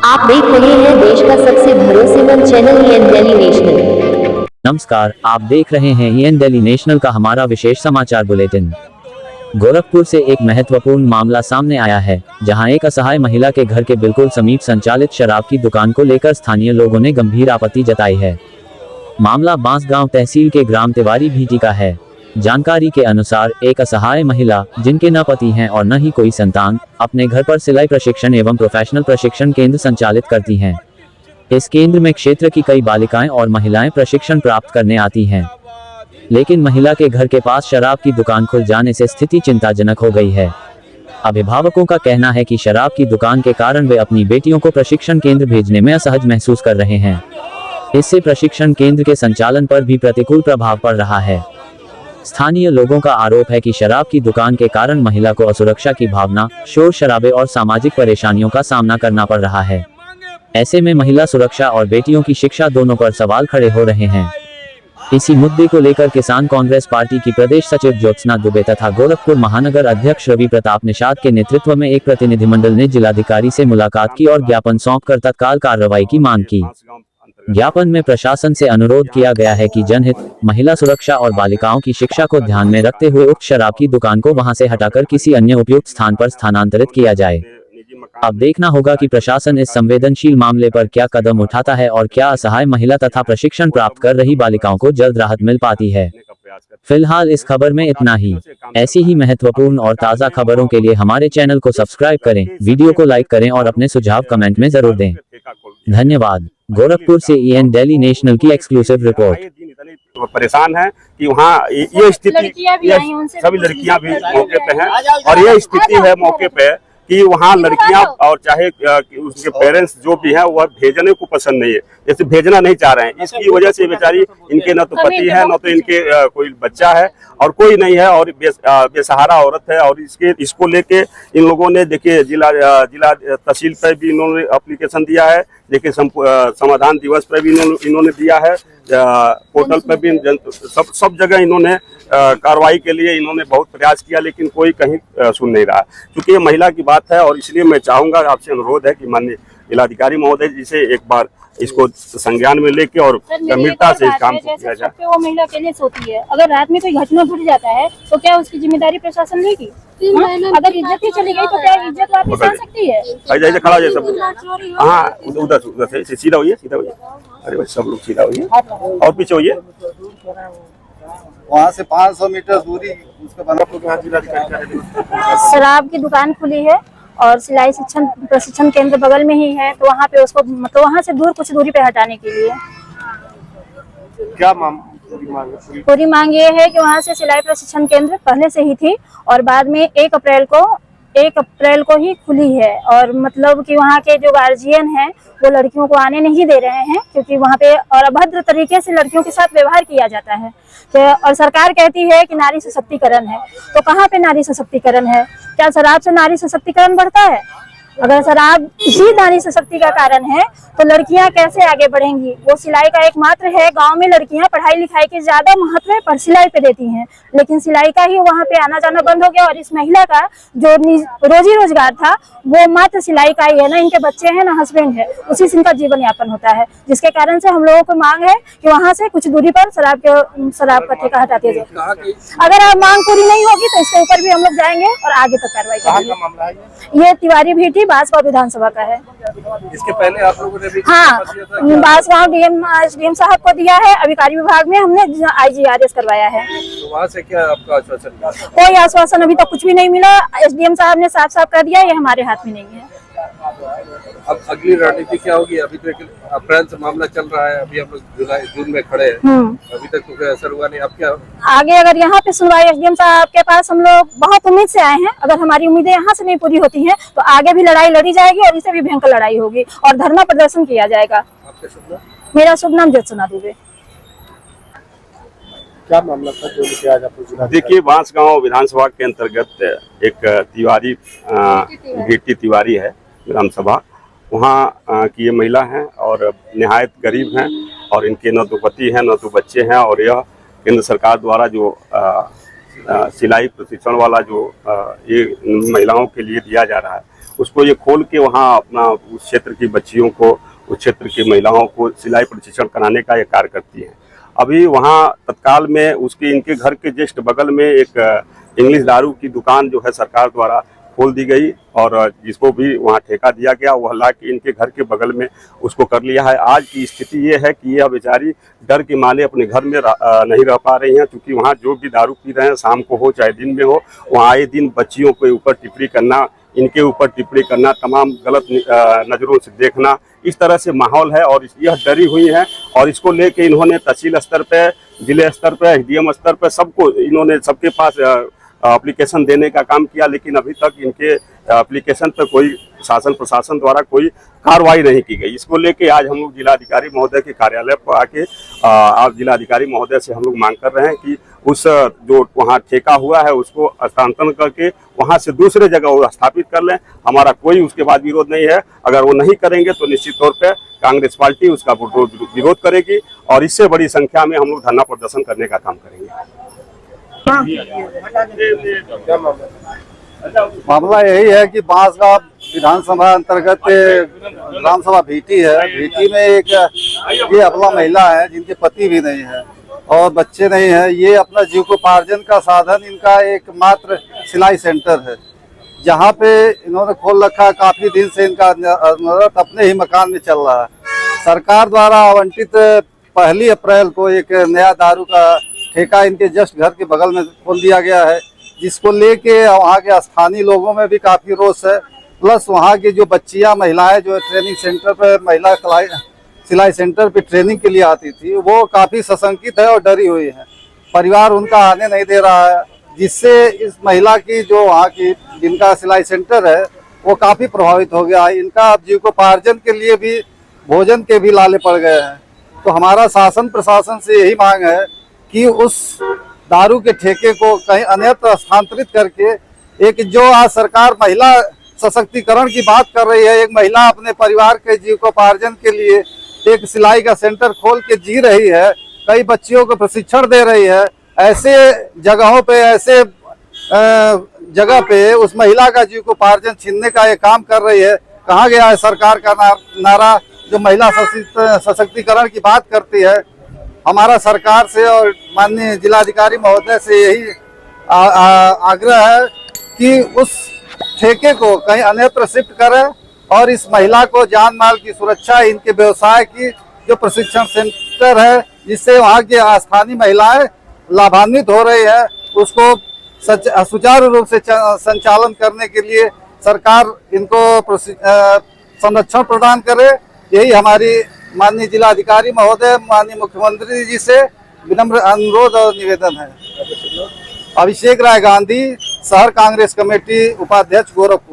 आप देख रहे हैं देश का सबसे भरोसेमंद चैनल ईएन दिल्ली नेशनल। नमस्कार, आप देख रहे हैं ईएन दिल्ली नेशनल का हमारा विशेष समाचार बुलेटिन। गोरखपुर से एक महत्वपूर्ण मामला सामने आया है, जहां एक असहाय महिला के घर के बिल्कुल समीप संचालित शराब की दुकान को लेकर स्थानीय लोगों ने गंभीर आपत्ति जताई है। मामला बांसगांव तहसील के ग्राम तिवारी भीटी का है। जानकारी के अनुसार एक असहाय महिला, जिनके न पति हैं और न ही कोई संतान, अपने घर पर सिलाई प्रशिक्षण एवं प्रोफेशनल प्रशिक्षण केंद्र संचालित करती हैं। इस केंद्र में क्षेत्र की कई बालिकाएं और महिलाएं प्रशिक्षण प्राप्त करने आती हैं, लेकिन महिला के घर के पास शराब की दुकान खुल जाने से स्थिति चिंताजनक हो गई है। अभिभावकों का कहना है कि शराब की दुकान के कारण वे अपनी बेटियों को प्रशिक्षण केंद्र भेजने में असहज महसूस कर रहे हैं। इससे प्रशिक्षण केंद्र के संचालन पर भी प्रतिकूल प्रभाव पड़ रहा है। स्थानीय लोगों का आरोप है कि शराब की दुकान के कारण महिला को असुरक्षा की भावना, शोर शराबे और सामाजिक परेशानियों का सामना करना पड़ रहा है। ऐसे में महिला सुरक्षा और बेटियों की शिक्षा दोनों पर सवाल खड़े हो रहे हैं। इसी मुद्दे को लेकर किसान कांग्रेस पार्टी की प्रदेश सचिव ज्योत्सना दुबे तथा गोरखपुर महानगर अध्यक्ष रवि प्रताप निषाद के नेतृत्व में एक प्रतिनिधिमंडल ने जिलाधिकारी से मुलाकात की और ज्ञापन सौंपकर तत्काल कार्रवाई की मांग की। ज्ञापन में प्रशासन से अनुरोध किया गया है कि जनहित, महिला सुरक्षा और बालिकाओं की शिक्षा को ध्यान में रखते हुए उक्त शराब की दुकान को वहां से हटाकर किसी अन्य उपयुक्त स्थान पर स्थानांतरित किया जाए। अब देखना होगा कि प्रशासन इस संवेदनशील मामले पर क्या कदम उठाता है और क्या असहाय महिला तथा प्रशिक्षण प्राप्त कर रही बालिकाओं को जल्द राहत मिल पाती है। फिलहाल इस खबर में इतना ही। ऐसी ही महत्वपूर्ण और ताज़ा खबरों के लिए हमारे चैनल को सब्सक्राइब करें, वीडियो को लाइक करें और अपने सुझाव कमेंट में जरूर दें। धन्यवाद। गोरखपुर से ईएन दिल्ली नेशनल की एक्सक्लूसिव रिपोर्ट। परेशान है कि वहाँ ये स्थिति, सभी लड़कियां भी मौके पे हैं और ये स्थिति है मौके पे कि वहाँ लड़कियां और चाहे उसके पेरेंट्स जो भी हैं वह भेजने को पसंद नहीं है, जैसे भेजना नहीं चाह रहे हैं। इसकी वजह से बेचारी, इनके न तो पति है न तो इनके कोई बच्चा है और कोई नहीं है और बेसहारा औरत है। और इसको लेके इन लोगों ने देखिए जिला तहसील पर भी इन्होंने एप्लीकेशन दिया है, देखिए समाधान दिवस पर भी इन्होंने दिया है, पोर्टल पर भी, सब जगह इन्होंने कार्रवाई के लिए इन्होंने बहुत प्रयास किया, लेकिन कोई कहीं सुन नहीं रहा। क्योंकि ये महिला की बात है और इसलिए मैं चाहूंगा, आपसे अनुरोध है कि माननीय जिलाधिकारी महोदय जी से एक बार इसको संज्ञान में लेके और गंभीरता से इस काम को किया जाए। वो महिला अकेले सोती है, अगर रात में कोई घटना घट जाता है तो क्या उसकी जिम्मेदारी प्रशासन लेगी? अगर इज्जत ही चली गई तो क्या इज्जत वापस आ सकती है? ऐसे खड़ा हो जाए सब। हाँ, उधर से सीधा होइए, सीधा होइए। अरे भाई सब लोग सीधा होइए और पीछे होइए। वहाँ से 500 मीटर दूरी उसके बाद शराब की दुकान खुली है और सिलाई प्रशिक्षण केंद्र बगल में ही है, तो वहाँ पे उसको मतलब वहाँ से दूर कुछ दूरी पे हटाने के लिए क्या पूरी मांग ये है कि वहाँ से सिलाई प्रशिक्षण केंद्र पहले से ही थी और बाद में 1 अप्रैल को ही खुली है। और मतलब कि वहाँ के जो गार्जियन हैं वो लड़कियों को आने नहीं दे रहे हैं, क्योंकि वहाँ पे और अभद्र तरीके से लड़कियों के साथ व्यवहार किया जाता है। तो और सरकार कहती है कि नारी सशक्तिकरण है, तो कहाँ पे नारी सशक्तिकरण है? क्या शराब से नारी सशक्तिकरण बढ़ता है? अगर शराब ही नारी सशक्ति का कारण है तो लड़कियां कैसे आगे बढ़ेंगी? वो सिलाई का एकमात्र है, गांव में लड़कियां पढ़ाई लिखाई के ज्यादा महत्व पर सिलाई पे देती हैं, लेकिन सिलाई का ही वहां पे आना जाना बंद हो गया। और इस महिला का जो रोजी रोजगार था वो मात्र सिलाई का ही है, ना इनके बच्चे हैं ना हस्बैंड है, उसी से इनका जीवन यापन होता है। जिसके कारण से हम लोगों को मांग है कि वहाँ से कुछ दूरी पर शराब का ठेका हटा दिया जाए। अगर मांग पूरी नहीं होगी तो इसके ऊपर भी हम लोग जाएंगे और आगे तक कार्रवाई करेंगे। ये तिवारी भीटी बांसगांव विधानसभा का है। इसके पहले आप लोगों ने भी बांसगांव डीएम साहब को दिया है, अभिकारी विभाग में हमने IGRS करवाया है। तो वहाँ से क्या आपका आश्वासन मिला? कोई आश्वासन अभी तक कुछ भी नहीं मिला। SDM साहब ने साफ साफ कर दिया ये हमारे हाथ में नहीं है। अब अगली रणनीति क्या होगी? अभी तो अप्रैल से मामला चल रहा है, अभी हम लोग जून में खड़े हैं, अभी तक तो कोई असर हुआ नहीं। अब क्या आगे? अगर यहाँ पे सुनवाई SDM साहब के पास हम लोग बहुत उम्मीद से आए हैं, अगर हमारी उम्मीदें यहाँ से नहीं पूरी होती हैं तो आगे भी लड़ाई लड़ी जाएगी और इससे भी भयंकर लड़ाई होगी और धरना प्रदर्शन किया जाएगा। आपका शुभ नाम? मेरा शुभ नाम ज्योत्सना दुबे। क्या मामला था जो आज आपको? देखिए, बांसगांव विधानसभा के अंतर्गत एक तिवारी भीटी तिवारी है ग्राम सभा, वहाँ की ये महिला हैं और निहायत गरीब हैं और इनके न तो पति हैं न तो बच्चे हैं। और यह केंद्र सरकार द्वारा जो सिलाई प्रशिक्षण वाला जो ये महिलाओं के लिए दिया जा रहा है उसको ये खोल के वहाँ अपना उस क्षेत्र की बच्चियों को, उस क्षेत्र की महिलाओं को सिलाई प्रशिक्षण कराने का ये कार्य करती है। अभी वहाँ तत्काल में उसके इनके घर के जस्ट बगल में एक इंग्लिश दारू की दुकान जो है सरकार द्वारा खोल दी गई और जिसको भी वहाँ ठेका दिया गया वह ला के इनके घर के बगल में उसको कर लिया है। आज की स्थिति ये है कि यह बेचारी डर के मारे अपने घर में नहीं रह पा रही हैं, क्योंकि वहाँ जो भी दारू पी रहे हैं, शाम को हो चाहे दिन में हो, वहाँ आए दिन बच्चियों के ऊपर टिप्पणी करना, इनके ऊपर टिप्पणी करना, तमाम गलत नज़रों से देखना, इस तरह से माहौल है और यह डरी हुई है। और इसको लेके इन्होंने तहसील स्तर पे, जिले स्तर पे, एसडीएम स्तर पे सबको इन्होंने सबके पास एप्लीकेशन देने का काम किया, लेकिन अभी तक इनके एप्लीकेशन पर कोई शासन प्रशासन द्वारा कोई कार्रवाई नहीं की गई। इसको लेके आज हम लोग जिलाधिकारी महोदय के कार्यालय पर आके आज जिलाधिकारी महोदय से हम लोग मांग कर रहे हैं कि उस जो वहाँ ठेका हुआ है उसको स्थानांतरण करके वहाँ से दूसरे जगह वो स्थापित कर लें। हमारा कोई उसके बाद विरोध नहीं है। अगर वो नहीं करेंगे तो निश्चित तौर पर कांग्रेस पार्टी उसका विरोध करेगी और इससे बड़ी संख्या में हम लोग धरना प्रदर्शन करने का काम करेंगे। मामला यही है कि बांसगांव विधानसभा अंतर्गत ग्राम सभा भीटी है। भीटी में एक ये अबला महिला है जिनके पति भी नहीं है और बच्चे नहीं है। ये अपना जीविकोपार्जन का साधन इनका एकमात्र सिलाई सेंटर है, जहाँ पे इन्होंने खोल रखा है। काफी दिन से इनका अपने ही मकान में चल रहा है। सरकार द्वारा आवंटित 1 अप्रैल को एक नया दारू का ठेका इनके जस्ट घर के बगल में खोल दिया गया है, जिसको लेके वहाँ के स्थानीय लोगों में भी काफी रोष है। प्लस वहाँ की जो बच्चियाँ महिलाएं जो ट्रेनिंग सेंटर पर, महिला सिलाई सेंटर पे ट्रेनिंग के लिए आती थी, वो काफी सशंकित है और डरी हुई है। परिवार उनका आने नहीं दे रहा है, जिससे इस महिला की जो वहाँ की जिनका सिलाई सेंटर है वो काफी प्रभावित हो गया है। इनका अब जीविकोपार्जन के लिए भी भोजन के भी लाले पड़ गए हैं। तो हमारा शासन प्रशासन से यही मांग है कि उस दारू के ठेके को कहीं अन्यत्र स्थानांतरित करके एक जो आज सरकार महिला सशक्तिकरण की बात कर रही है, एक महिला अपने परिवार के जीविकोपार्जन के लिए एक सिलाई का सेंटर खोल के जी रही है, कई बच्चियों को प्रशिक्षण दे रही है, ऐसे जगहों पे, ऐसे जगह पे उस महिला का जीविकोपार्जन छीनने का ये काम कर रही है। कहाँ गया है सरकार का नारा जो महिला सशक्तिकरण की बात करती है। हमारा सरकार से और माननीय जिलाधिकारी महोदय से यही आग्रह है कि उस ठेके को कहीं अन्यत्र शिफ्ट करें और इस महिला को जान माल की सुरक्षा, इनके व्यवसाय की जो प्रशिक्षण सेंटर है जिससे वहाँ की स्थानीय महिलाएं लाभान्वित हो रही है, उसको सुचारू रूप से संचालन करने के लिए सरकार इनको संरक्षण प्रदान करे। यही हमारी माननीय जिलाधिकारी महोदय, माननीय मुख्यमंत्री जी से विनम्र अनुरोध और निवेदन है। अभिषेक राय गांधी, शहर कांग्रेस कमेटी उपाध्यक्ष, गोरखपुर।